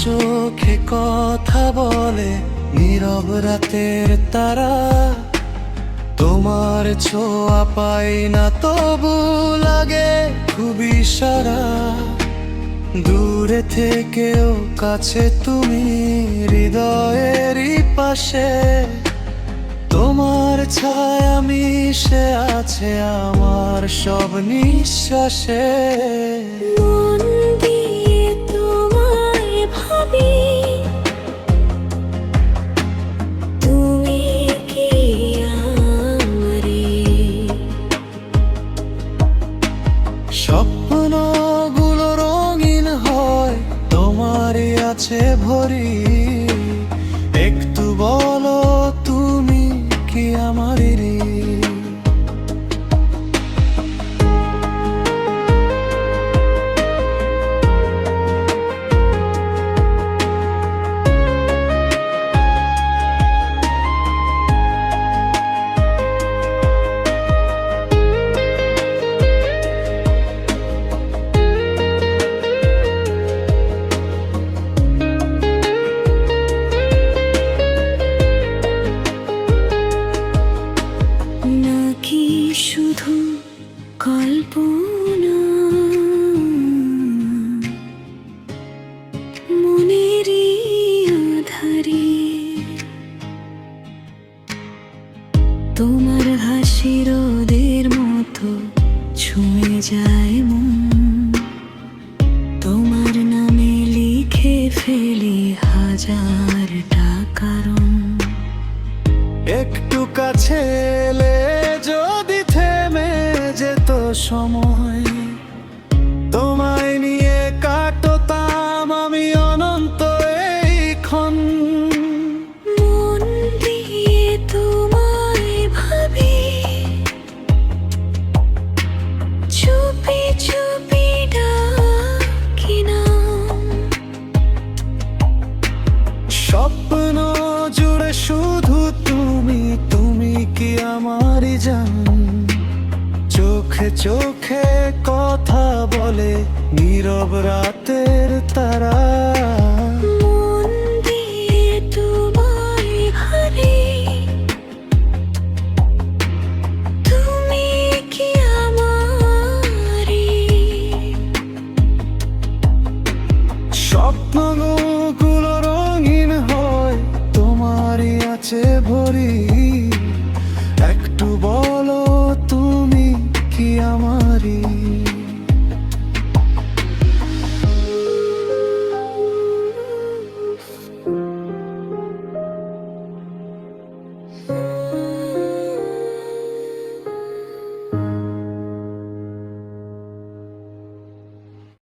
চোখে কথা বলে নীরব রাতের তারা। তোমার ছোঁয়া পাই না তবু লাগে খুবই সারা। দূরে থেকেও কাছে তুমি হৃদয়েরই পাশে। তোমার ছায়া মিশে আছে আমার সব নিঃশ্বাসে। মন দিয়ে তোমায় ভাবি, তুমি কি আমারে। স্বপ্নগুলো রঙিন হয় তোমারই আছে ভরি। একটু বলো তুমি কি আমারই। নাকি শুধু কল্পনা, মনেরই আধারে তোমার হাসি রোদের মতো ছুঁয়ে যায় মন। তোমার নামে লিখে ফেলি হাজারটা কারণ। একটু কাছে এলে যদি থেমে যেত সময়, তোমায় নিয়ে কাটতাম আমি অনন্ত এইক্ষণ। মন দিয়ে তোমায় ভাবি, চুপি চুপি ডাকি নাম। স্বপ্ন জুড়ে শুধু তুমি, তুমি কি আমারই জান। চোখে চোখে কথা বলে নীরব রাতের তারা। মন দিয়ে তোমায় ভাবি, তুমি কি আমারে। স্বপ্নগুলো রঙিন হয় তোমারই আছে ভরি। একটু বলো তুমি কি আমারই।